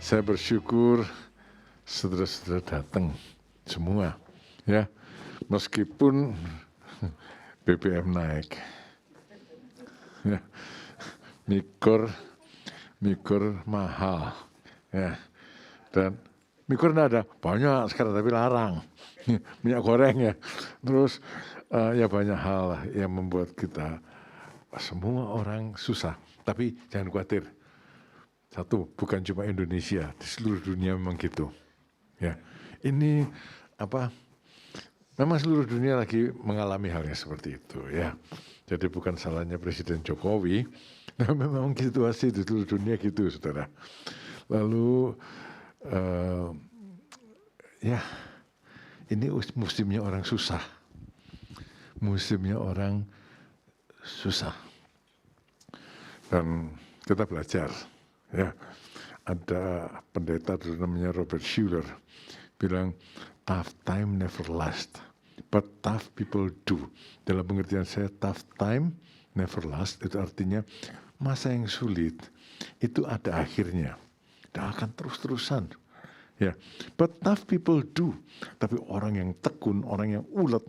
Saya bersyukur saudara-saudara datang semua, ya, meskipun BBM naik, ya, mikor mahal, ya, dan mikor nggak ada banyak sekarang tapi larang, minyak goreng ya, terus ya banyak hal lah yang membuat kita semua orang susah, tapi jangan khawatir. Satu, bukan cuma Indonesia, di seluruh dunia memang gitu. Ya, ini memang seluruh dunia lagi mengalami hal yang seperti itu, ya. Jadi bukan salahnya Presiden Jokowi, memang situasi di seluruh dunia gitu, saudara. Lalu, ya, ini musimnya orang susah, dan kita belajar. Ya, ada pendeta dulu namanya Robert Schuller bilang tough time never last, but tough people do. Dalam pengertian saya tough time never last itu artinya masa yang sulit itu ada akhirnya, tidak akan terus-terusan. Ya, but tough people do. Tapi orang yang tekun, orang yang ulet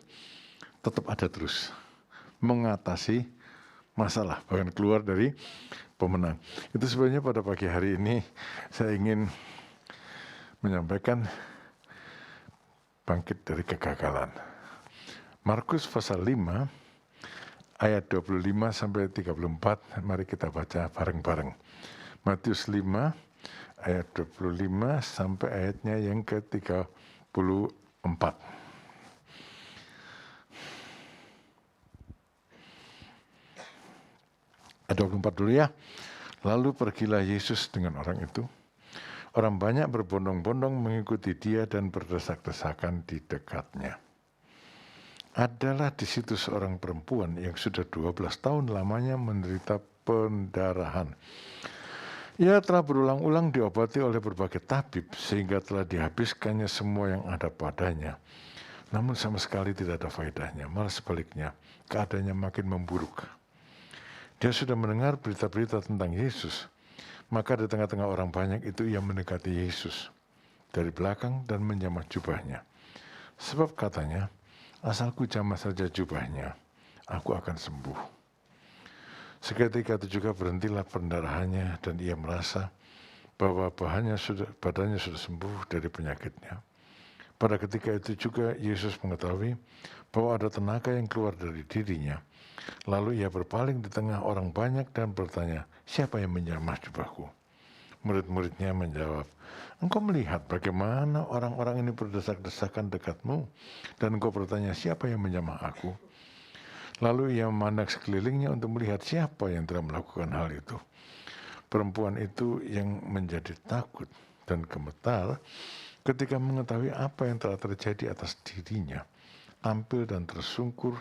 tetap ada terus mengatasi masalah, bahkan keluar dari pemenang. Itu sebenarnya pada pagi hari ini saya ingin menyampaikan bangkit dari kegagalan. Markus pasal 5 ayat 25 sampai 34, mari kita baca bareng-bareng. Matius 5 ayat 25 sampai ayatnya yang ke-34. Ayat 24 dulu ya. Lalu pergilah Yesus dengan orang itu. Orang banyak berbondong-bondong mengikuti dia dan berdesak-desakan di dekatnya. Adalah di situ seorang perempuan yang sudah 12 tahun lamanya menderita pendarahan. Ia telah berulang-ulang diobati oleh berbagai tabib sehingga telah dihabiskannya semua yang ada padanya. Namun sama sekali tidak ada faedahnya, malah sebaliknya keadaannya makin memburuk. Dia sudah mendengar berita-berita tentang Yesus. Maka di tengah-tengah orang banyak itu ia mendekati Yesus dari belakang dan menjamah jubahnya. Sebab katanya, asalku jamah saja jubahnya, aku akan sembuh. Seketika itu juga berhentilah pendarahannya dan ia merasa bahwa badannya sudah sembuh dari penyakitnya. Pada ketika itu juga Yesus mengetahui bahwa ada tenaga yang keluar dari dirinya. Lalu ia berpaling di tengah orang banyak dan bertanya, siapa yang menjamah jubahku? Murid-muridnya menjawab, engkau melihat bagaimana orang-orang ini berdesak-desakan dekatmu, dan engkau bertanya, siapa yang menjamah aku? Lalu ia memandang sekelilingnya untuk melihat siapa yang telah melakukan hal itu. Perempuan itu yang menjadi takut dan gemetar ketika mengetahui apa yang telah terjadi atas dirinya, tampil dan tersungkur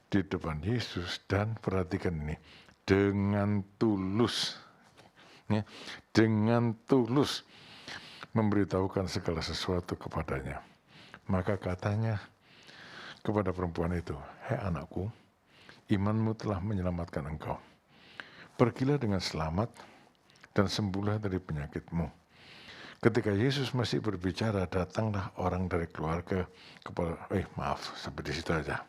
di depan Yesus dan perhatikan ini, dengan tulus memberitahukan segala sesuatu kepadanya. Maka katanya kepada perempuan itu, hei anakku, imanmu telah menyelamatkan engkau. Pergilah dengan selamat dan sembuhlah dari penyakitmu. Ketika Yesus masih berbicara, datanglah orang dari keluarga sampai di situ aja.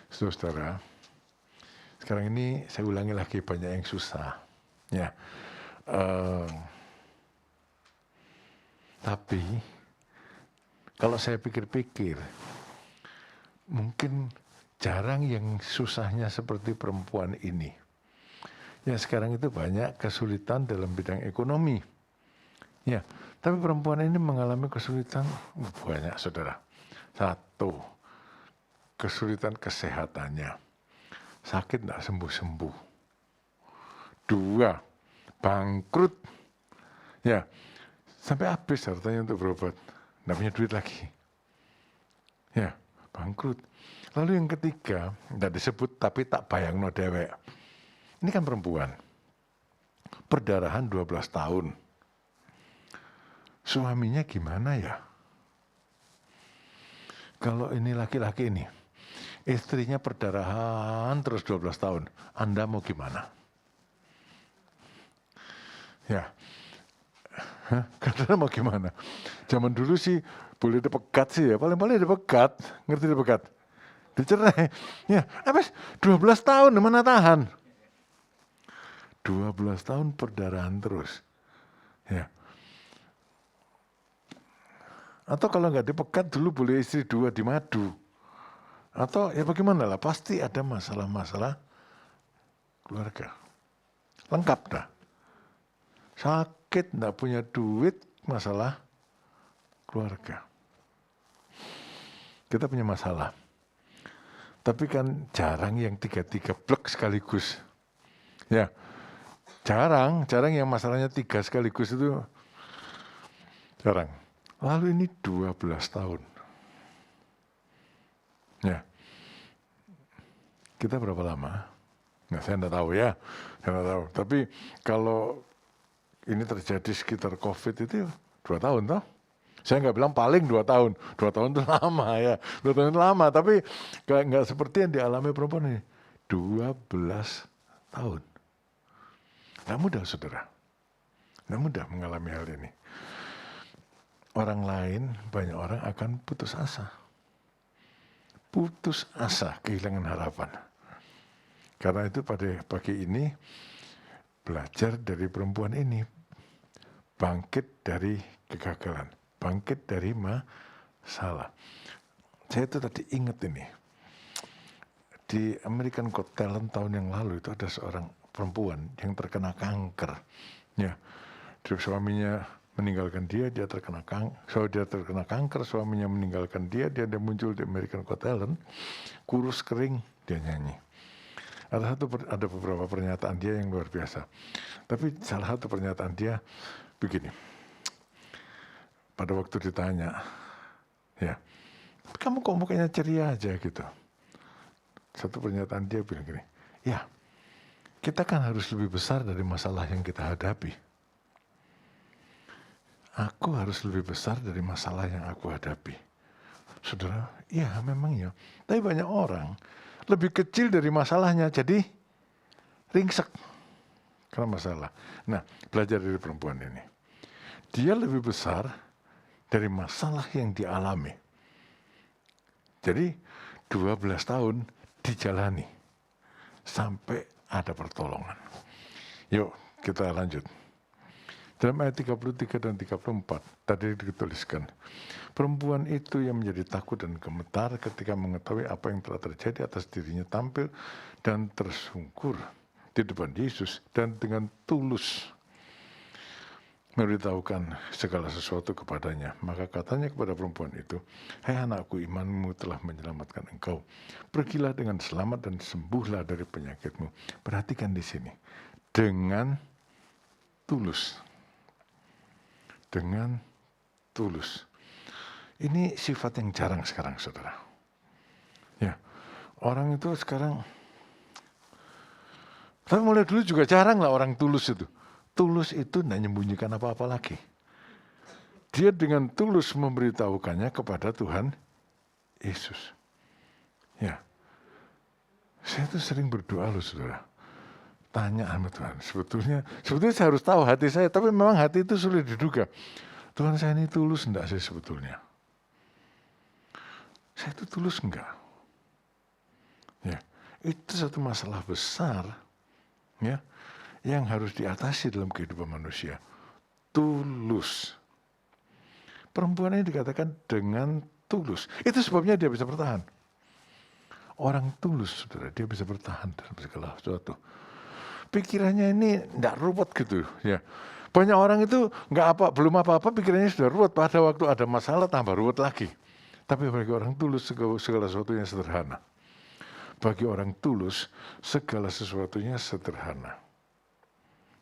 Saudara, sekarang ini saya ulangi lagi, banyak yang susah, ya. Tapi kalau saya pikir-pikir, mungkin jarang yang susahnya seperti perempuan ini. Ya sekarang itu banyak kesulitan dalam bidang ekonomi. Ya, tapi perempuan ini mengalami kesulitan banyak, saudara. Satu, kesulitan kesehatannya, sakit tidak sembuh-sembuh. Dua, bangkrut, ya sampai habis hartanya untuk berobat, tidak punya duit lagi, ya bangkrut. Lalu yang ketiga, tidak disebut tapi tak bayang no dewek. Ini kan perempuan, perdarahan 12 tahun. Suaminya gimana ya? Kalau ini laki-laki ini, istrinya perdarahan terus 12 tahun, Anda mau gimana? Ya, Hah? Saudara mau gimana? Zaman dulu sih boleh dipegat sih ya, paling-paling dipegat, ngerti dipegat? Dicerai. Ya, habis 12 tahun mana tahan? 12 tahun perdarahan terus. Ya. Atau kalau nggak dipegat dulu boleh istri 2 di madu. Atau ya bagaimana lah, pasti ada masalah-masalah keluarga. Lengkap dah. Sakit, nggak punya duit, masalah keluarga. Kita punya masalah. Tapi kan jarang yang 3 blek sekaligus. Ya, jarang yang masalahnya 3 sekaligus itu jarang. Lalu ini 12 tahun. Ya, kita berapa lama? Nah, saya enggak tahu ya, saya enggak tahu. Tapi kalau ini terjadi sekitar COVID itu 2 tahun toh? Saya nggak bilang paling 2 tahun, 2 tahun itu lama ya, 2 tahun itu lama. Tapi nggak seperti yang dialami perempuan ini, 12 tahun. Nggak mudah saudara, nggak mudah mengalami hal ini. Orang lain, banyak orang akan putus asa. Putus asa, kehilangan harapan. Karena itu pada pagi ini, belajar dari perempuan ini. Bangkit dari kegagalan, bangkit dari masalah. Saya itu tadi ingat ini. Di American Got Talent tahun yang lalu itu ada seorang perempuan yang terkena kanker. Ya, suaminya meninggalkan dia terkena kanker, suaminya meninggalkan dia muncul di American Got Talent, kurus kering, dia nyanyi. Ada beberapa pernyataan dia yang luar biasa. Tapi salah satu pernyataan dia begini. Pada waktu ditanya, ya, kamu kok mukanya ceria aja gitu. Satu pernyataan dia bilang gini, ya, kita kan harus lebih besar dari masalah yang kita hadapi. Aku harus lebih besar dari masalah yang aku hadapi. Saudara, ya memang ya. Tapi banyak orang lebih kecil dari masalahnya, jadi ringsek karena masalah. Nah, belajar dari perempuan ini. Dia lebih besar dari masalah yang dialami. Jadi 12 tahun dijalani sampai ada pertolongan. Yuk kita lanjut. Dalam ayat 33 dan 34 tadi dituliskan, perempuan itu yang menjadi takut dan gemetar ketika mengetahui apa yang telah terjadi atas dirinya tampil dan tersungkur di depan Yesus dan dengan tulus memberitahukan segala sesuatu kepadanya. Maka katanya kepada perempuan itu, "Hai anakku, imanmu telah menyelamatkan engkau. Pergilah dengan selamat dan sembuhlah dari penyakitmu." Perhatikan di sini, dengan tulus. Dengan tulus. Ini sifat yang jarang sekarang, saudara. Ya, orang itu sekarang, tapi mulai dulu juga jarang lah orang tulus itu. Tulus itu tidak menyembunyikan apa-apa lagi. Dia dengan tulus memberitahukannya kepada Tuhan Yesus. Ya, saya tuh sering berdoa loh saudara. Tanya sama Tuhan, sebetulnya saya harus tahu hati saya, tapi memang hati itu sulit diduga. Tuhan, saya ini tulus enggak sih sebetulnya? Saya itu tulus enggak? Ya, itu satu masalah besar, ya, yang harus diatasi dalam kehidupan manusia. Tulus. Perempuan ini dikatakan dengan tulus. Itu sebabnya dia bisa bertahan. Orang tulus, saudara, dia bisa bertahan dalam segala sesuatu. Pikirannya ini tidak ruwet gitu, ya. Banyak orang itu belum apa-apa pikirannya sudah ruwet. Pada waktu ada masalah tambah ruwet lagi. Tapi bagi orang tulus segala sesuatunya sederhana. Bagi orang tulus segala sesuatunya sederhana.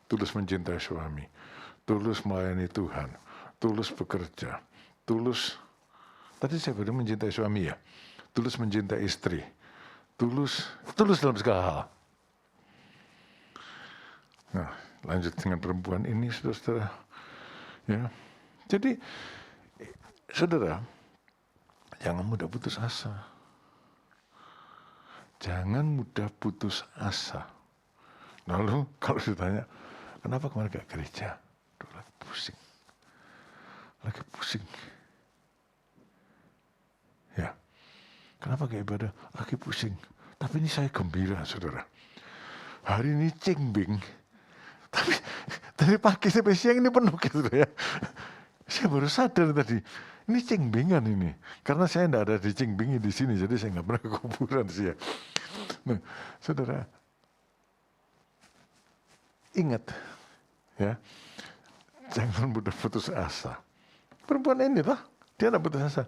Tulus mencintai suami, tulus melayani Tuhan, tulus bekerja, tulus. Tadi saya baru mencintai suami ya, tulus mencintai istri, tulus dalam segala hal. Nah, lanjut dengan perempuan ini, saudara. Ya, jadi saudara, jangan mudah putus asa. Jangan mudah putus asa. Lalu kalau ditanya, kenapa kemarin gak gereja? Aduh, pusing. pusing. Ya, kenapa gak ibadah? Lagi pusing. Tapi ini saya gembira, saudara. Hari ini cingbing. Tapi dari pagi sampai siang ini penuh gitu ya. Saya baru sadar tadi, ini cingbingan ini. Karena saya tidak ada di cingbingi di sini, jadi saya nggak pernah ke kuburan sih ya. Nah, saudara, ingat ya, jangan mudah putus asa. Perempuan ini toh, dia tidak putus asa.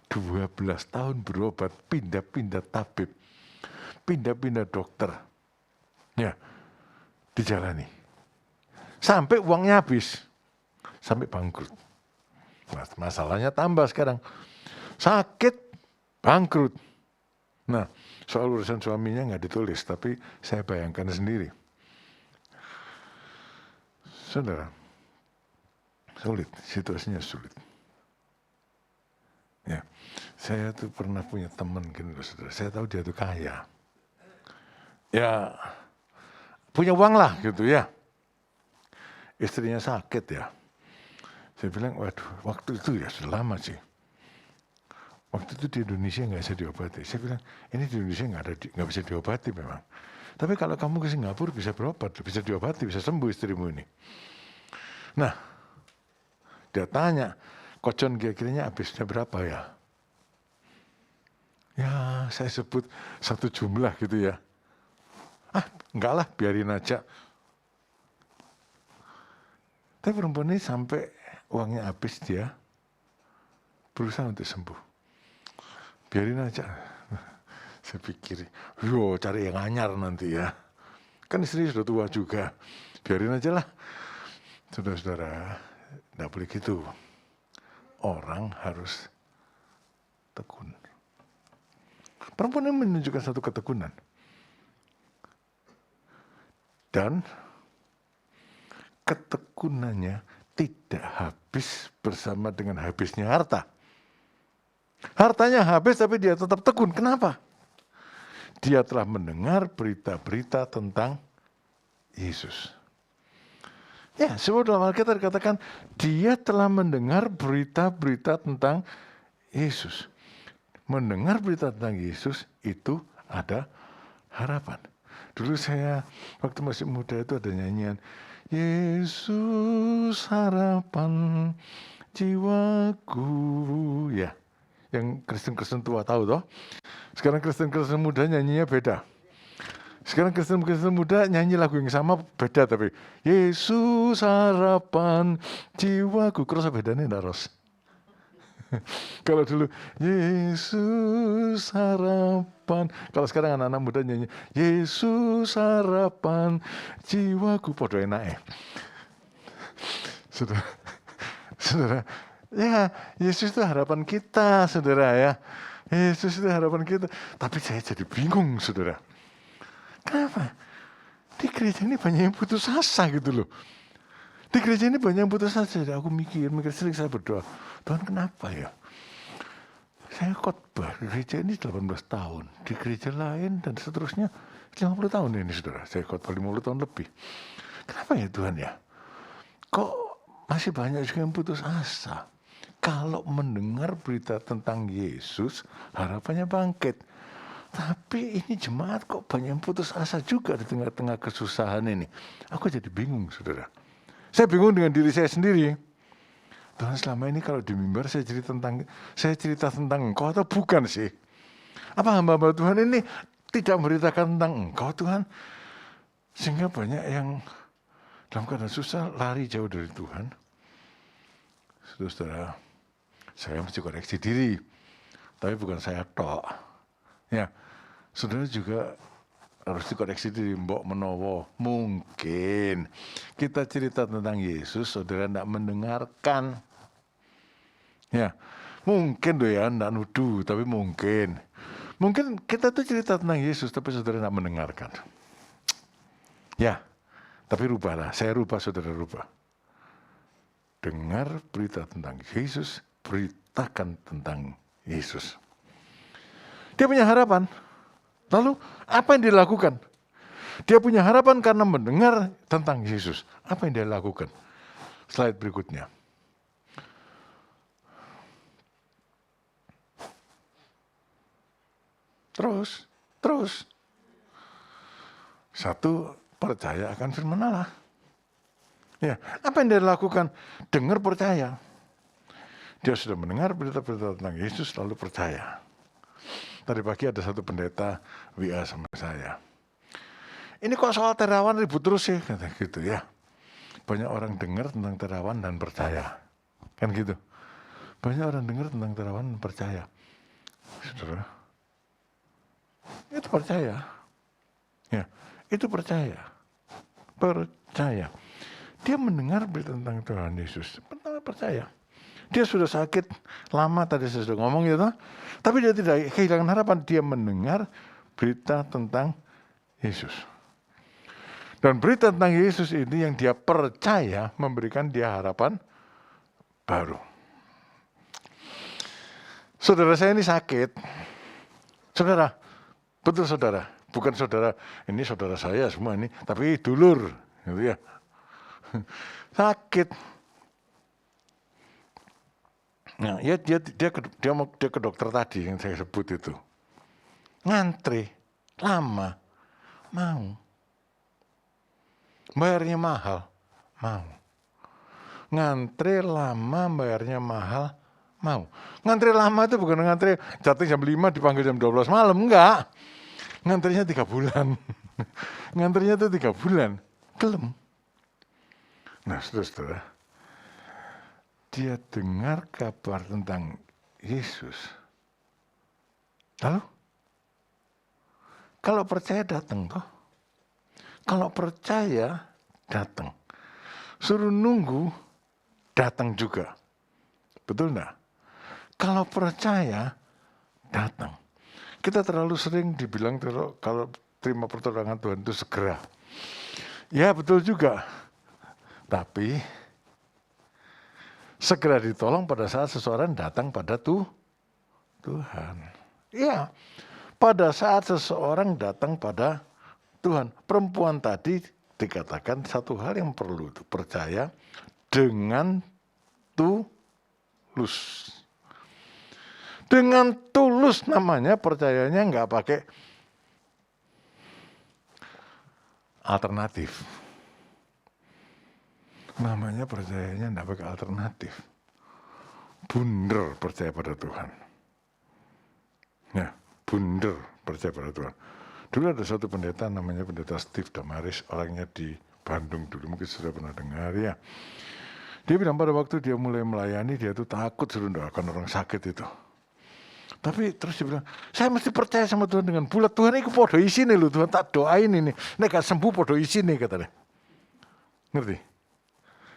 12 tahun berobat, pindah-pindah tabib, pindah-pindah dokter. Ya, dijalani. Sampai uangnya habis. Sampai bangkrut. Masalahnya tambah sekarang. Sakit, bangkrut. Nah, soal urusan suaminya nggak ditulis, tapi saya bayangkan sendiri. Saudara, sulit, situasinya sulit. Ya, saya tuh pernah punya teman gini loh, saudara. Saya tahu dia tuh kaya. Ya, punya uang lah gitu ya. Istrinya sakit ya. Saya bilang, waduh, waktu itu ya sudah lama sih. Waktu itu di Indonesia nggak bisa diobati. Saya bilang, ini di Indonesia nggak bisa diobati memang. Tapi kalau kamu ke Singapura bisa berobat, bisa diobati, bisa sembuh istrimu ini. Nah, dia tanya, kocon kira-kiranya habisnya berapa ya? Ya, saya sebut satu jumlah gitu ya. Ah, enggak lah, biarin aja. Tapi perempuan ini sampai uangnya habis, dia berusaha untuk sembuh. Biarin aja. Saya pikir, yo cari yang anyar nanti ya. Kan istri sudah tua juga. Biarin aja lah. Saudara-saudara, tidak boleh gitu. Orang harus tekun. Perempuan ini menunjukkan satu ketekunan. Dan ketekunannya tidak habis bersama dengan habisnya harta. Hartanya habis tapi dia tetap tekun. Kenapa? Dia telah mendengar berita-berita tentang Yesus. Ya, sebab dalam Alkitab dikatakan dia telah mendengar berita-berita tentang Yesus. Mendengar berita tentang Yesus itu ada harapan. Dulu saya waktu masih muda itu ada nyanyian, Yesus harapan jiwaku, ya, yang Kristen-Kristen tua tahu toh. Sekarang Kristen-Kristen muda nyanyinya beda. Sekarang Kristen-Kristen muda nyanyi lagu yang sama beda tapi Yesus harapan jiwaku. Kerasa bedanya enggak, Ros? Kalau dulu Yesus harapan, kalau sekarang anak-anak muda nyanyi Yesus harapan jiwaku, podo enak ya. Saudara, ya Yesus itu harapan kita, saudara ya. Yesus itu harapan kita. Tapi saya jadi bingung, saudara. Kenapa? Di gereja ini banyak yang putus asa gitu loh. Di gereja ini banyak yang putus asa. Jadi aku mikir sering saya berdoa. Tuhan kenapa ya? Saya khotbah di gereja ini 18 tahun. Di gereja lain dan seterusnya 50 tahun ini saudara. Saya khotbah 50 tahun lebih. Kenapa ya Tuhan ya? Kok masih banyak juga yang putus asa? Kalau mendengar berita tentang Yesus, harapannya bangkit. Tapi ini jemaat kok banyak yang putus asa juga di tengah-tengah kesusahan ini. Aku jadi bingung, saudara. Saya bingung dengan diri saya sendiri. Tuhan, selama ini kalau di mimbar saya cerita tentang Engkau atau bukan sih? Apa hamba-hamba Tuhan ini tidak memberitakan tentang Engkau, Tuhan? Sehingga banyak yang dalam keadaan susah lari jauh dari Tuhan. Saudara, saya mesti koreksi diri. Tapi bukan saya tok. Ya, saudara juga harus dikoreksi diri, mbok menowo. Mungkin kita cerita tentang Yesus, saudara tidak mendengarkan. Ya, mungkin loh ya, tidak nuduh, tapi mungkin. Mungkin kita tuh cerita tentang Yesus, tapi saudara tidak mendengarkan. Ya, tapi rubahlah, saya rubah, saudara rubah. Dengar berita tentang Yesus, beritakan tentang Yesus. Dia punya harapan. Lalu apa yang dia lakukan? Dia punya harapan karena mendengar tentang Yesus. Apa yang dia lakukan? Slide berikutnya. Terus. Satu, percaya akan firman Allah. Ya, apa yang dia lakukan? Dengar, percaya. Dia sudah mendengar berita-berita tentang Yesus lalu percaya. Tadi pagi ada satu pendeta WA sama saya. Ini kok soal terawan ribut terus sih, kata gitu ya. Banyak orang dengar tentang terawan dan percaya. Kan gitu. Banyak orang dengar tentang terawan dan percaya. Saudara, itu percaya. Ya, itu percaya. Percaya. Dia mendengar berita tentang Tuhan Yesus. Percaya. Dia sudah sakit lama, tadi saya sudah ngomong gitu. Tapi dia tidak kehilangan harapan. Dia mendengar berita tentang Yesus. Dan berita tentang Yesus ini yang dia percaya memberikan dia harapan baru. Saudara saya ini sakit. Saudara, betul saudara. Bukan saudara, ini saudara saya semua ini. Tapi dulur. Gitu ya. Sakit. Nah, ya dia mau ke dokter tadi yang saya sebut itu. Ngantri, lama, mau. Bayarnya mahal, mau. Ngantri lama, bayarnya mahal, mau. Ngantri lama itu bukan ngantri jatuh jam 5 dipanggil jam 12 malam, enggak. Ngantrinya 3 bulan. Ngantrinya itu 3 bulan, gelem. Nah, saudara, dia dengar kabar tentang Yesus. Lalu, kalau percaya datang toh. Kalau percaya datang. Suruh nunggu datang juga. Betul enggak? Kalau percaya datang. Kita terlalu sering dibilang kalau terima pertolongan Tuhan itu segera. Ya betul juga. Tapi segera ditolong pada saat seseorang datang pada Tuhan. Iya, pada saat seseorang datang pada Tuhan. Perempuan tadi dikatakan satu hal yang perlu itu percaya dengan tulus. Dengan tulus namanya percayanya nggak pakai alternatif. Namanya percayanya nggak pakai alternatif. Bunder percaya pada Tuhan. Ya, bunder percaya pada Tuhan. Dulu ada satu pendeta namanya pendeta Steve Damaris, orangnya di Bandung dulu, mungkin sudah pernah dengar ya. Dia bilang pada waktu dia mulai melayani, dia tuh takut suruh doakan orang sakit itu. Tapi terus dia bilang, saya mesti percaya sama Tuhan dengan bulat. Tuhan ini podo isi nih loh, Tuhan tak doain ini. Nek gak sembuh podo isi nih katanya. Ngerti?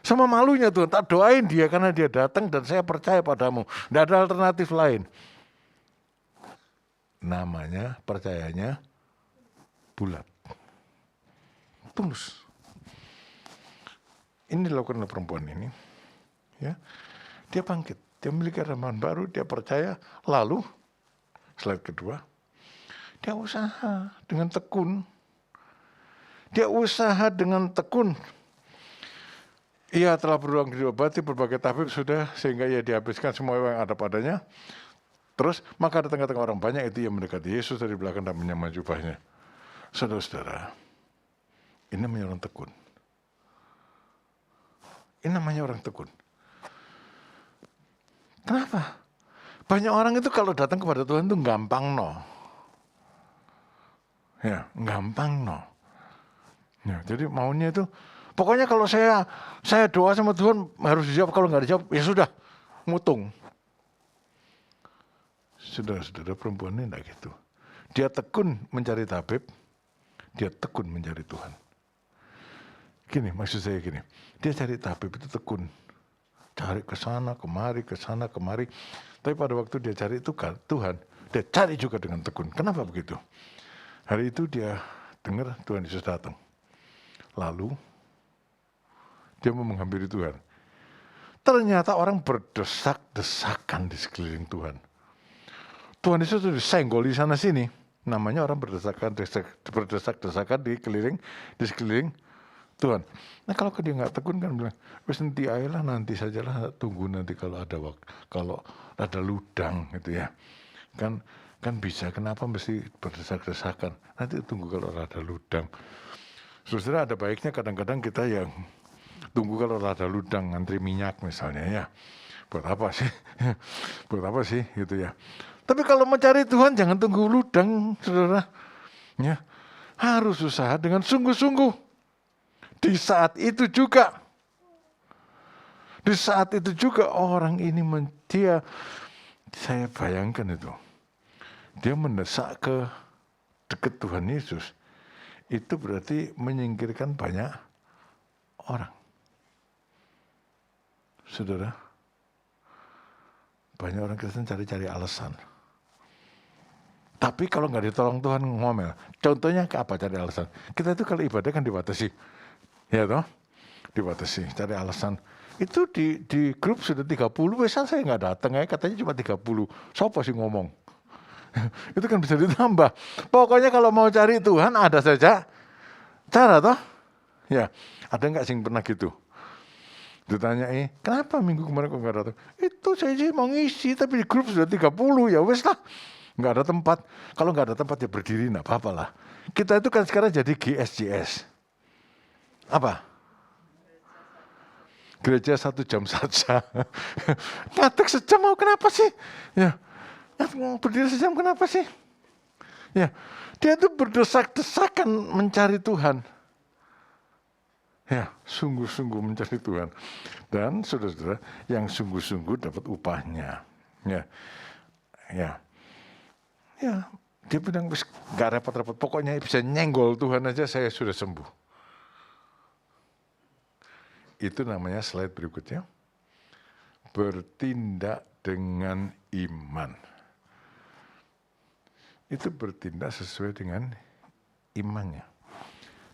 Sama malunya Tuhan, tak doain dia karena dia datang dan saya percaya padamu. Tidak ada alternatif lain. Namanya percayanya bulat. Tulus. Ini dilakukan oleh perempuan ini. Ya, dia bangkit. Dia memiliki harapan baru, dia percaya. Lalu, slide kedua, dia usaha dengan tekun. Dia usaha dengan tekun. Ia telah berulang diobati berbagai tabib sudah sehingga ia dihabiskan semua yang ada padanya. Terus maka ada tengah-tengah orang banyak itu yang mendekati Yesus dari belakang dan menyamai jubahnya. Saudara-saudara, ini namanya orang tekun. Ini namanya orang tekun. Kenapa? Banyak orang itu kalau datang kepada Tuhan itu gampang no. Ya, gampang no. Ya, jadi maunya itu pokoknya kalau saya doa sama Tuhan harus dijawab, kalau nggak dijawab ya sudah, mutung. Saudara-saudara, perempuan ini enggak gitu. Dia tekun mencari tabib, dia tekun mencari Tuhan. Gini, maksud saya gini, dia cari tabib itu tekun. Cari ke sana kemari. Tapi pada waktu dia cari Tuhan, dia cari juga dengan tekun. Kenapa begitu? Hari itu dia dengar Tuhan Yesus datang. Lalu dia mau menghampiri Tuhan. Ternyata orang berdesak-desakan di sekeliling Tuhan. Tuhan Yesus itu disenggol di sana sini. Namanya orang berdesak-desakan di sekeliling Tuhan. Nah kalau dia nggak tekun kan bilang, wes nanti ayolah, nanti sajalah, tunggu nanti kalau ada waktu, kalau ada ludang gitu ya. Kan Kan bisa, kenapa mesti berdesak-desakan? Nanti tunggu kalau rada ludang. Saudara, ada baiknya kadang-kadang kita yang tunggu kalau rada ludang, ngantri minyak misalnya ya. Buat apa sih? Buat apa sih gitu ya. Tapi kalau mencari Tuhan jangan tunggu ludang, saudara. Ya, harus usaha dengan sungguh-sungguh. Di saat itu juga orang ini saya bayangkan itu. Dia mendesak ke dekat Tuhan Yesus. Itu berarti menyingkirkan banyak orang. Saudara, banyak orang Kristen cari-cari alasan. Tapi kalau nggak ditolong Tuhan ngomel. Contohnya ke apa cari alasan? Kita itu kalau ibadah kan dibatasi. Ya toh? Dibatasi, cari alasan. Itu di grup sudah 30, besar saya nggak datang ya, katanya cuma 30. Siapa sih ngomong? Itu kan bisa ditambah. Pokoknya kalau mau cari Tuhan ada saja cara toh. Ya, ada nggak sih pernah gitu? Ditanya kenapa minggu kemarin kok nggak datang? Itu saya sih mau ngisi, tapi di grup sudah 30, ya wes lah. Nggak ada tempat. Kalau nggak ada tempat ya berdiri, nggak apa-apa lah. Kita itu kan sekarang jadi GSJS. Apa? Gereja 1 jam saja. Ngadeg sejam mau kenapa sih? Ya, berdiri sejam kenapa sih? Ya, dia itu berdesak-desakan mencari Tuhan. Ya, sungguh-sungguh mencari Tuhan. Dan saudara-saudara, yang sungguh-sungguh dapat upahnya. Ya, ya, ya. Dia bilang gak repot-repot. Pokoknya bisa nyenggol Tuhan aja saya sudah sembuh. Itu namanya slide berikutnya. Bertindak dengan iman. Itu bertindak sesuai dengan imannya.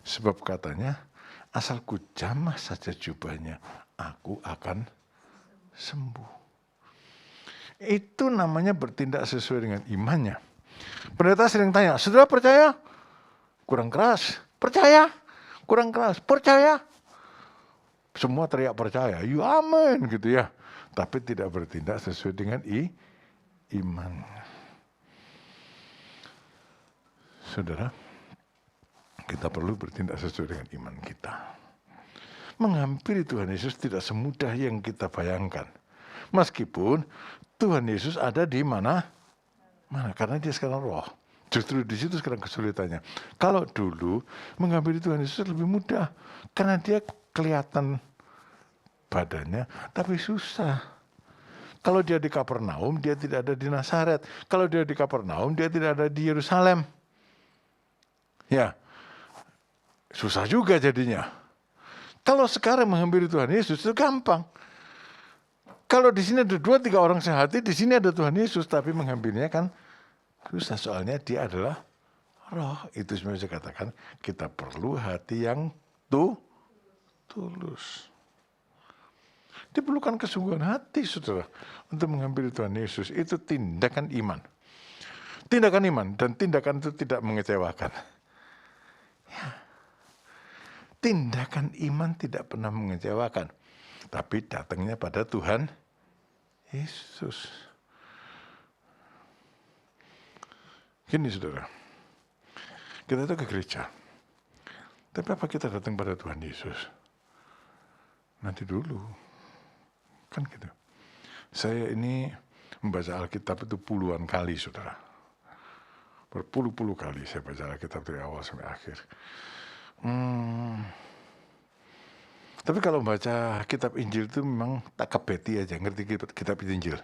Sebab katanya, asal ku jamah saja jubahnya, aku akan sembuh. Itu namanya bertindak sesuai dengan imannya. Pendeta sering tanya, saudara percaya? Kurang keras. Percaya? Kurang keras. Percaya? Semua teriak percaya, ya amin gitu ya. Tapi tidak bertindak sesuai dengan iman. Saudara, kita perlu bertindak sesuai dengan iman kita. Menghampiri Tuhan Yesus tidak semudah yang kita bayangkan. Meskipun Tuhan Yesus ada di mana? Karena dia sekarang roh. Justru di situ sekarang kesulitannya. Kalau dulu menghampiri Tuhan Yesus lebih mudah. Karena dia kelihatan badannya, tapi susah. Kalau dia di Kapernaum, dia tidak ada di Nazaret. Kalau dia di Kapernaum, dia tidak ada di Yerusalem. Ya, susah juga jadinya. Kalau sekarang menghampiri Tuhan Yesus itu gampang. Kalau di sini ada 2-3 orang sehati, di sini ada Tuhan Yesus, tapi menghampirinya kan susah. Soalnya dia adalah roh. Itu sebenarnya saya katakan, kita perlu hati yang tulus. Diperlukan kesungguhan hati, saudara, untuk menghampiri Tuhan Yesus. Itu tindakan iman. Tindakan iman, dan tindakan itu tidak mengecewakan. Ya. Tindakan iman tidak pernah mengecewakan. Tapi datangnya pada Tuhan Yesus. Gini saudara, kita itu ke gereja. Tapi apa kita datang pada Tuhan Yesus? Nanti dulu. Kan gitu. Saya ini membaca Alkitab itu puluhan kali, saudara. Berpuluh-puluh kali saya baca Alkitab dari awal sampai akhir. Tapi kalau membaca kitab Injil itu memang tak kebeti aja, ngerti kitab Injil.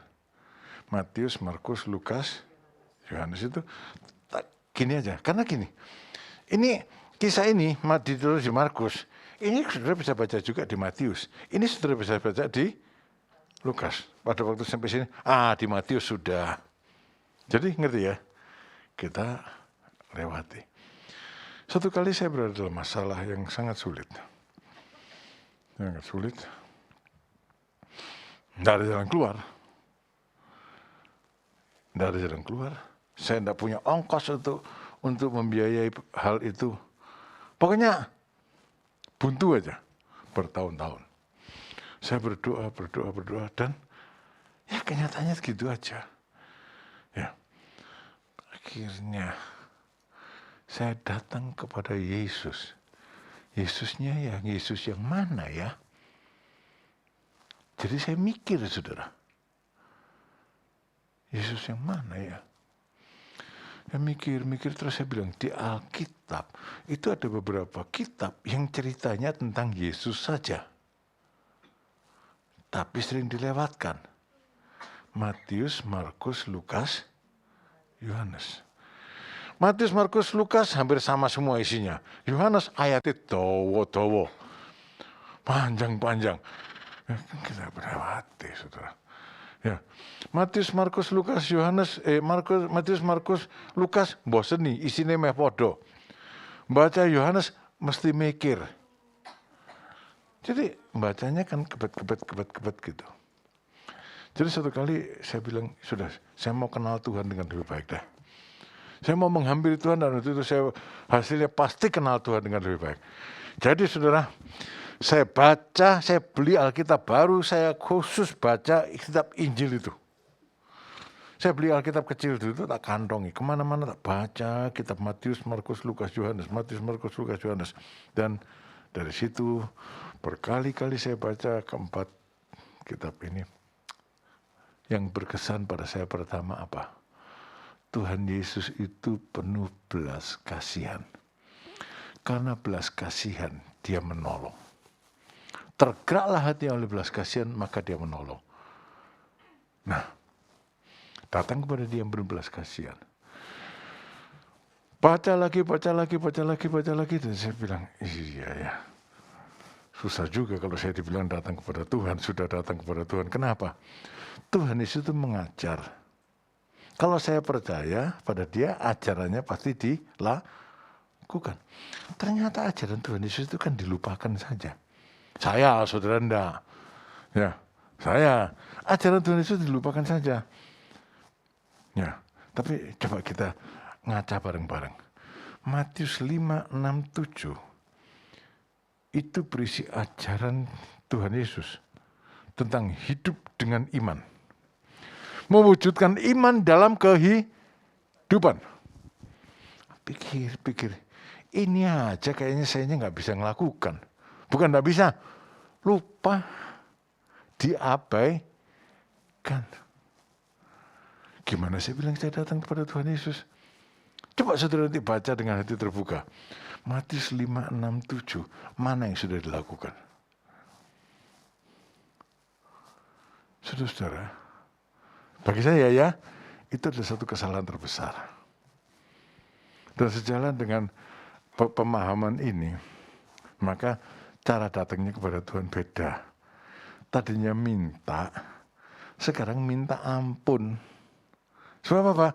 Matius, Markus, Lukas, Yohanes itu gini aja. Karena gini, ini kisah ini ditulis di Markus. Ini saudara bisa baca juga di Matius. Ini saudara bisa baca di Lukas. Pada waktu sampai sini, di Matius sudah. Jadi ngerti ya? Kita lewati. Satu kali saya berada dalam masalah yang sangat sulit. Sangat sulit. Tidak ada jalan keluar. Tidak ada jalan keluar. Saya tidak punya ongkos untuk membiayai hal itu. Pokoknya buntu aja bertahun-tahun. Saya berdoa dan ya kenyataannya segitu aja. Ya. akhirnya saya datang kepada Yesus. Yesusnya ya, Yesus yang mana ya? Jadi saya mikir, saudara. Yesus yang mana ya? Saya mikir terus saya bilang, di Alkitab itu ada beberapa kitab yang ceritanya tentang Yesus saja. Tapi sering dilewatkan. Matius, Markus, Lukas, Yohanes. Matius, Markus, Lukas hampir sama semua isinya. Yohanes ayatnya dowo. Panjang-panjang. Kita berlewati, saudara. Ya. Matius, Markus, Lukas, Yohanes, Matius, Markus, Lukas, bosen nih, isinya meh podo. Baca Yohanes mesti mikir. Jadi bacanya kan kebet gitu. Jadi satu kali saya bilang, sudah, saya mau kenal Tuhan dengan lebih baik dah. Saya mau menghampiri Tuhan dan waktu itu saya hasilnya pasti kenal Tuhan dengan lebih baik. Jadi saudara, saya baca, saya beli Alkitab baru, saya khusus baca kitab Injil itu. Saya beli Alkitab kecil itu tak kantongi, kemana-mana tak baca kitab Matius, Markus, Lukas, Yohanes, Matius, Markus, Lukas, Yohanes. Dan dari situ berkali-kali saya baca keempat kitab ini. Yang berkesan pada saya pertama apa? Tuhan Yesus itu penuh belas kasihan. Karena belas kasihan dia menolong. Tergeraklah hati oleh belas kasihan maka dia menolong. Nah, datang kepada dia yang berbelas kasihan. Baca lagi dan saya bilang, iya ya. Susah juga kalau saya dibilang datang kepada Tuhan, sudah datang kepada Tuhan. Kenapa? Tuhan Yesus itu mengajar. Kalau saya percaya pada dia, ajarannya pasti dilakukan. Ternyata ajaran Tuhan Yesus itu kan dilupakan saja. Saya, saudara, enggak. Ya, saya. Ajaran Tuhan Yesus dilupakan saja. Ya, tapi coba kita ngaca bareng-bareng. Matius 5, 6, 7. Itu berisi ajaran Tuhan Yesus tentang hidup dengan iman. Mewujudkan iman dalam kehidupan. Pikir, ini aja kayaknya saya nggak bisa ngelakukan. Bukan nggak bisa, lupa, diabaikan. Gimana saya bilang saya datang kepada Tuhan Yesus? Coba saudara nanti baca dengan hati terbuka. Matius 5, 6, 7. Mana yang sudah dilakukan? Saudara, bagi saya ya, itu adalah satu kesalahan terbesar. Dan sejalan dengan pemahaman ini, maka cara datangnya kepada Tuhan beda. Tadinya minta, sekarang minta ampun. Sebab apa?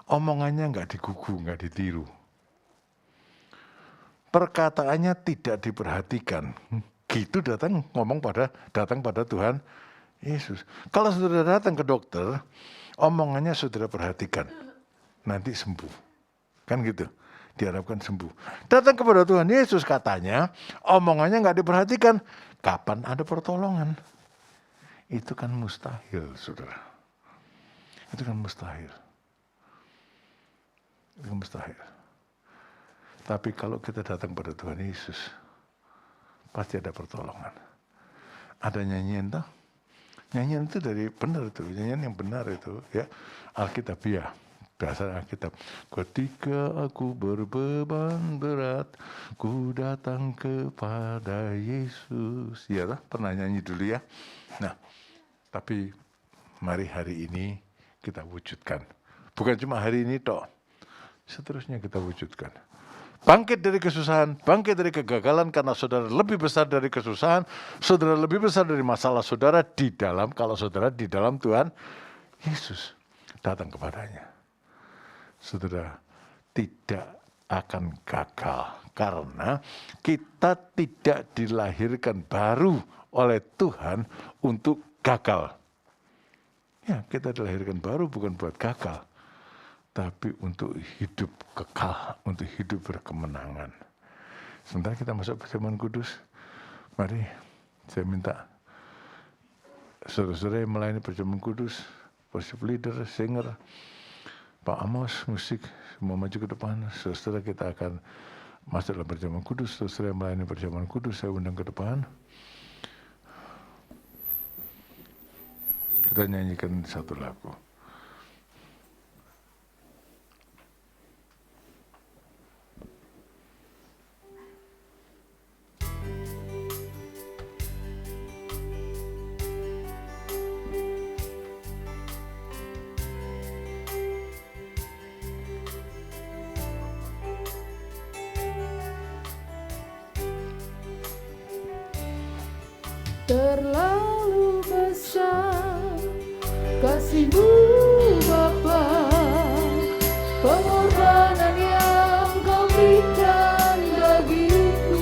Omongannya nggak digugu, nggak ditiru. Perkataannya tidak diperhatikan. Gitu datang pada Tuhan Yesus. Kalau saudara datang ke dokter, omongannya saudara perhatikan. Nanti sembuh. Kan gitu. Diharapkan sembuh. Datang kepada Tuhan Yesus katanya, omongannya nggak diperhatikan. Kapan ada pertolongan? Itu kan mustahil, saudara. Itu kan mustahil. Itu kan mustahil. Tapi kalau kita datang pada Tuhan Yesus, pasti ada pertolongan. Ada nyanyian toh? Nyanyian itu dari benar itu, nyanyian yang benar itu ya. Alkitabiah, dasar Alkitab. Ketika aku berbeban berat, ku datang kepada Yesus. Ya lah, pernah nyanyi dulu ya. Nah, tapi mari hari ini kita wujudkan. Bukan cuma hari ini toh, seterusnya kita wujudkan. Bangkit dari kesusahan, bangkit dari kegagalan karena saudara lebih besar dari kesusahan, saudara lebih besar dari masalah saudara kalau saudara di dalam Tuhan Yesus. Datang kepadanya. Saudara tidak akan gagal karena kita tidak dilahirkan baru oleh Tuhan untuk gagal. Ya, kita dilahirkan baru bukan buat gagal, tapi untuk hidup kekal, untuk hidup berkemenangan. Sementara kita masuk perjamuan kudus, mari saya minta saudara-saudara yang melayani perjamuan kudus, worship leader, singer, Pak Amos, musik, semua maju ke depan. Saudara kita akan masuk dalam perjamuan kudus. Saudara yang melayani perjamuan kudus, saya undang ke depan. Kita nyanyikan satu lagu. Terlalu besar kasih-Mu Bapa, pengorbanan yang Kau berikan bagiku.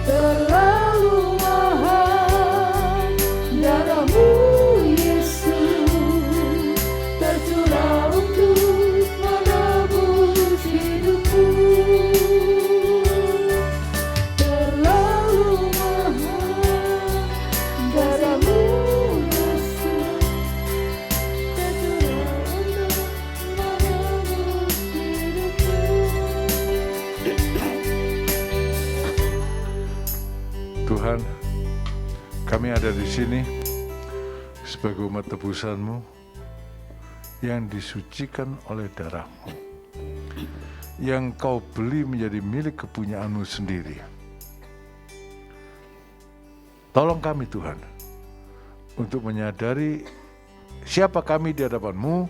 Terlalu mahal darah-Mu Yesus, tercurah untuk menebus hidupku. Tuhan, kami ada di sini sebagai umat tebusan-Mu yang disucikan oleh darah-Mu, yang Kau beli menjadi milik kepunyaan-Mu sendiri. Tolong kami Tuhan, untuk menyadari siapa kami di hadapan-Mu,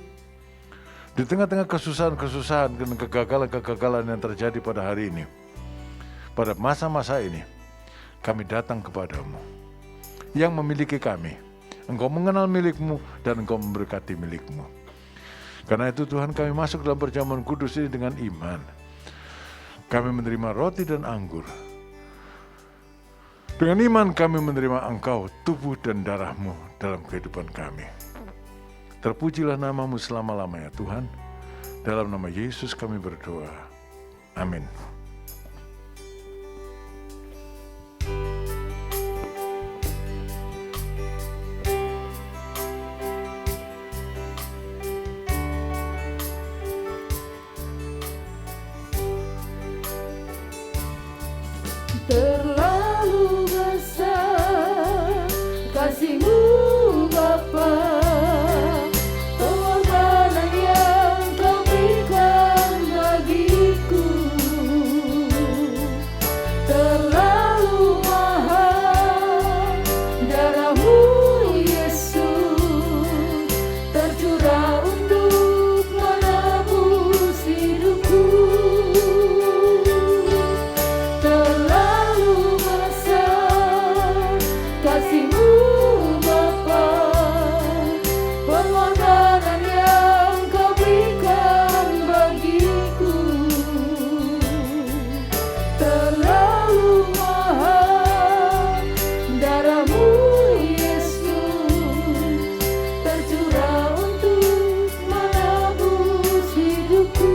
di tengah-tengah kesusahan-kesusahan dan kegagalan-kegagalan yang terjadi pada hari ini, pada masa-masa ini. Kami datang kepadamu yang memiliki kami. Engkau mengenal milikmu dan Engkau memberkati milikmu. Karena itu Tuhan, kami masuk dalam perjamuan kudus ini dengan iman. Kami menerima roti dan anggur. Dengan iman kami menerima Engkau, tubuh dan darah-Mu dalam kehidupan kami. Terpujilah nama-Mu selama-lamanya Tuhan. Dalam nama Yesus kami berdoa. Amin. Terlalu besar kasih-Mu Bapa, pengorbanan yang Kau berikan bagiku. Terlalu mahal darah-Mu Yesus, tercurah untuk menebus hidupku. Kasih-Mu Bapa, pengorbanan yang Kau berikan bagiku. Terlalu mahal darah-Mu Yesus, tercurah untuk menebus hidupku.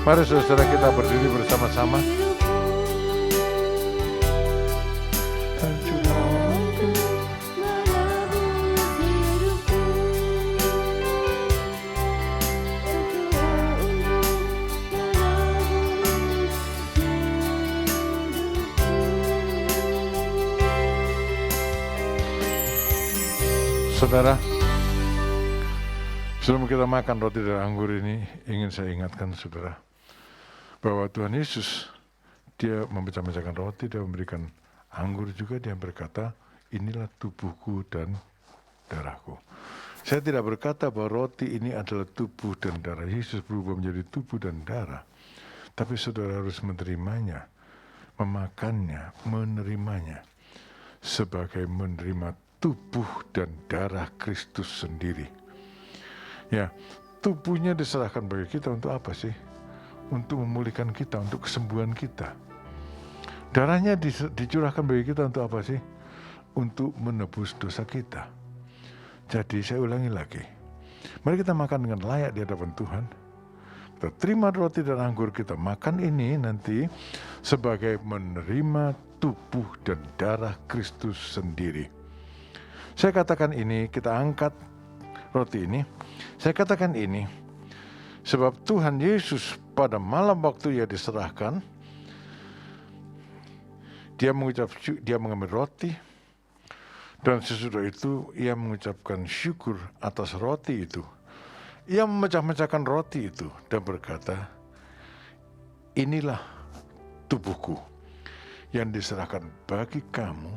Mari saudara kita berdiri bersama-sama. Saudara, sebelum kita makan roti dan anggur ini, ingin saya ingatkan saudara, bahwa Tuhan Yesus, Dia memecah-mecahkan roti, Dia memberikan anggur juga, Dia berkata, inilah tubuhku dan darahku. Saya tidak berkata bahwa roti ini adalah tubuh dan darah Yesus berubah menjadi tubuh dan darah. Tapi saudara harus menerimanya, memakannya, menerimanya sebagai menerima tubuh dan darah Kristus sendiri. Ya, tubuhnya diserahkan bagi kita untuk apa sih? untuk memulihkan kita, untuk kesembuhan kita. Darahnya dicurahkan bagi kita untuk apa sih? Untuk menebus dosa kita. Jadi saya ulangi lagi, mari kita makan dengan layak di hadapan Tuhan. Kita terima roti dan anggur, kita makan ini nanti sebagai menerima tubuh dan darah Kristus sendiri. Saya katakan ini, kita angkat roti ini. Saya katakan ini sebab Tuhan Yesus pada malam waktu ia diserahkan, dia mengambil roti, dan sesudah itu ia mengucapkan syukur atas roti itu. Ia memecah-mecahkan roti itu dan berkata, inilah tubuhku yang diserahkan bagi kamu.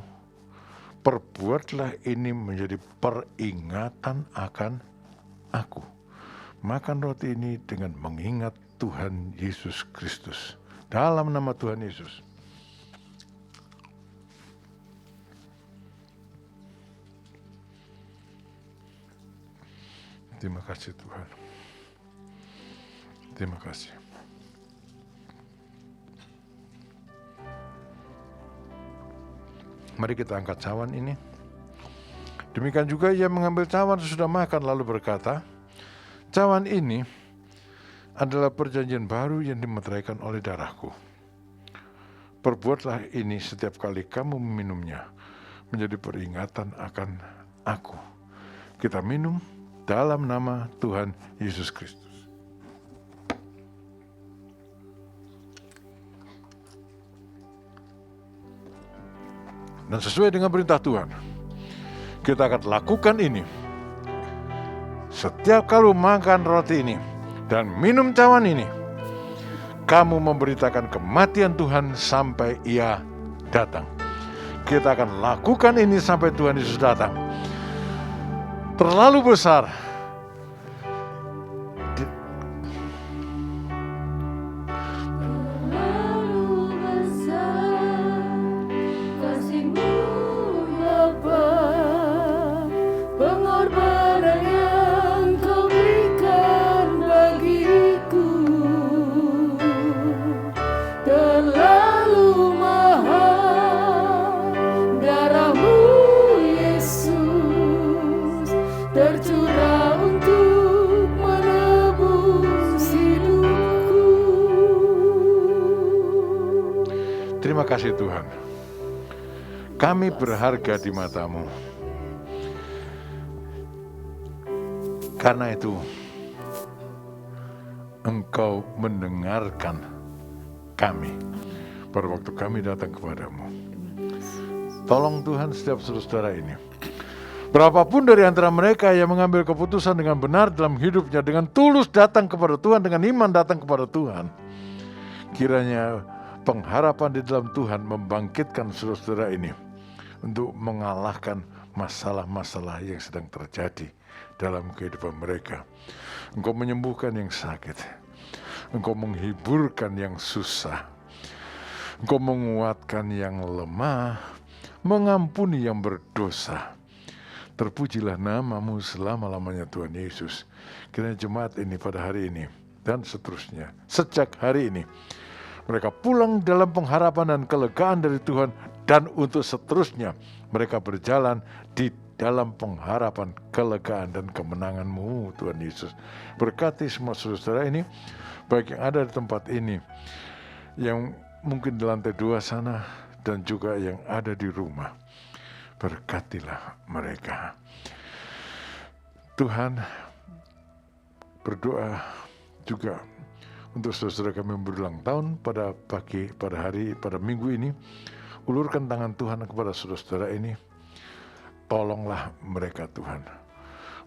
Perbuatlah ini menjadi peringatan akan aku. Makan roti ini dengan mengingat Tuhan Yesus Kristus. Dalam nama Tuhan Yesus. Terima kasih Tuhan. Terima kasih. Mari kita angkat cawan ini. Demikian juga ia mengambil cawan sesudah makan lalu berkata, cawan ini adalah perjanjian baru yang dimeteraikan oleh darahku. Perbuatlah ini setiap kali kamu meminumnya menjadi peringatan akan aku. Kita minum dalam nama Tuhan Yesus Kristus. Dan sesuai dengan perintah Tuhan, kita akan lakukan ini. Setiap kali makan roti ini dan minum cawan ini, kamu memberitakan kematian Tuhan sampai ia datang. Kita akan lakukan ini sampai Tuhan Yesus datang. Terlalu besar. Terlalu besar kasih-Mu ya Bapa, pengorbanan yang Kau berikan bagiku terlalu mahal. Darah-Mu Yesus tercurah untuk menebus hidupku. Terima kasih Tuhan. Kami berharga di mata-Mu. Karena itu, Engkau mendengarkan kami pada waktu kami datang kepadamu. Tolong Tuhan setiap saudara ini. Berapapun dari antara mereka yang mengambil keputusan dengan benar dalam hidupnya, dengan tulus datang kepada Tuhan, dengan iman datang kepada Tuhan, kiranya pengharapan di dalam Tuhan membangkitkan saudara-saudara ini untuk mengalahkan masalah-masalah yang sedang terjadi dalam kehidupan mereka. Engkau menyembuhkan yang sakit, Engkau menghiburkan yang susah, Engkau menguatkan yang lemah, mengampuni yang berdosa. Terpujilah nama-Mu selama-lamanya Tuhan Yesus. Kiranya jemaat ini pada hari ini dan seterusnya, sejak hari ini, mereka pulang dalam pengharapan dan kelegaan dari Tuhan, dan untuk seterusnya mereka berjalan di dalam pengharapan, kelegaan dan kemenangan-Mu Tuhan Yesus. Berkati semua saudara ini, baik yang ada di tempat ini, yang mungkin di lantai 2 sana, dan juga yang ada di rumah. Berkatilah mereka. Tuhan, berdoa juga untuk saudara kami yang berulang tahun pada pagi, pada hari, pada minggu ini. Ulurkan tangan Tuhan kepada saudara ini. Tolonglah mereka Tuhan,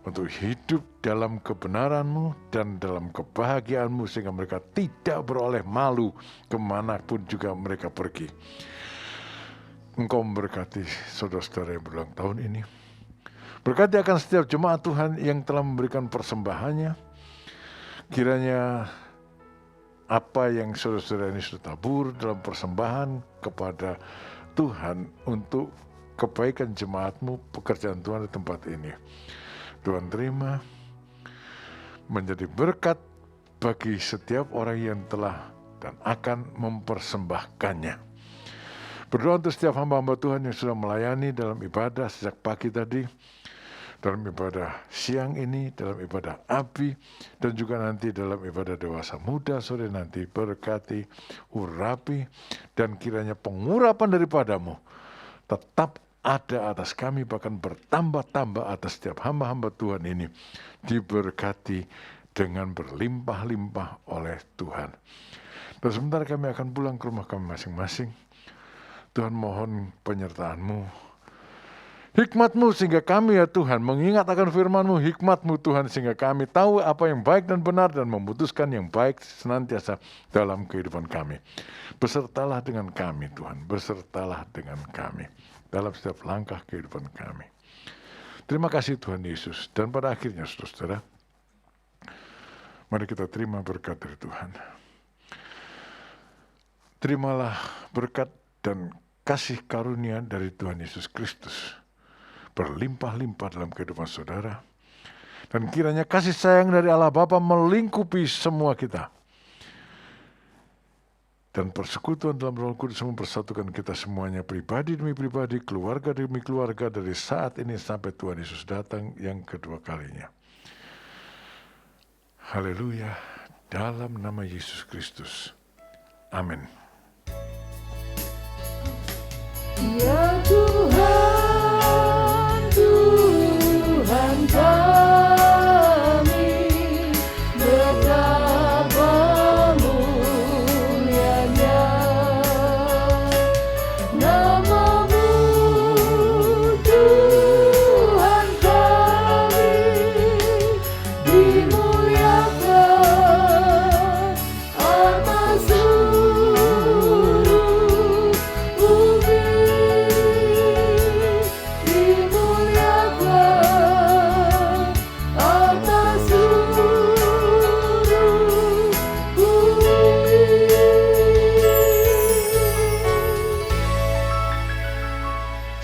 untuk hidup dalam kebenaran-Mu dan dalam kebahagiaan-Mu, sehingga mereka tidak beroleh malu kemanapun juga mereka pergi. Engkau memberkati saudara-saudara yang berulang tahun ini. Berkati akan setiap jemaat Tuhan yang telah memberikan persembahannya. Kiranya apa yang saudara-saudara ini sudah tabur dalam persembahan kepada Tuhan untuk kebaikan jemaat-Mu, pekerjaan Tuhan di tempat ini, Tuhan terima menjadi berkat bagi setiap orang yang telah dan akan mempersembahkannya. Berdoa untuk setiap hamba-hamba Tuhan yang sudah melayani dalam ibadah sejak pagi tadi, dalam ibadah siang ini, dalam ibadah Abi, dan juga nanti dalam ibadah dewasa muda sore nanti. Berkati, urapi, dan kiranya pengurapan daripadamu tetap ada atas kami, bahkan bertambah-tambah atas setiap hamba-hamba Tuhan ini, diberkati dengan berlimpah-limpah oleh Tuhan. Dan sebentar kami akan pulang ke rumah kami masing-masing. Tuhan mohon penyertaan-Mu, hikmat-Mu sehingga kami ya Tuhan mengingat akan firman-Mu, hikmat-Mu Tuhan sehingga kami tahu apa yang baik dan benar dan memutuskan yang baik senantiasa dalam kehidupan kami. Besertalah dengan kami Tuhan, besertalah dengan kami dalam setiap langkah kehidupan kami. Terima kasih Tuhan Yesus. Dan pada akhirnya saudara, mari kita terima berkat dari Tuhan. Terimalah berkat dan kasih karunia dari Tuhan Yesus Kristus berlimpah-limpah dalam kehidupan saudara. Dan kiranya kasih sayang dari Allah Bapa melingkupi semua kita. Dan persekutuan dalam Roh Kudus mempersatukan kita semuanya, pribadi demi pribadi, keluarga demi keluarga, dari saat ini sampai Tuhan Yesus datang yang kedua kalinya. Haleluya, dalam nama Yesus Kristus. Amin. Ya Tuhan, Tuhan kami, betapa mulianya nama-Mu, Tuhan kami, dimuliakan atas seluruh bumi.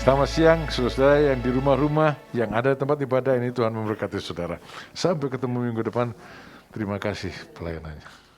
Selamat siang saudara yang di rumah-rumah, yang ada tempat ibadah ini. Tuhan memberkati saudara. Sampai ketemu minggu depan. Terima kasih pelayanannya.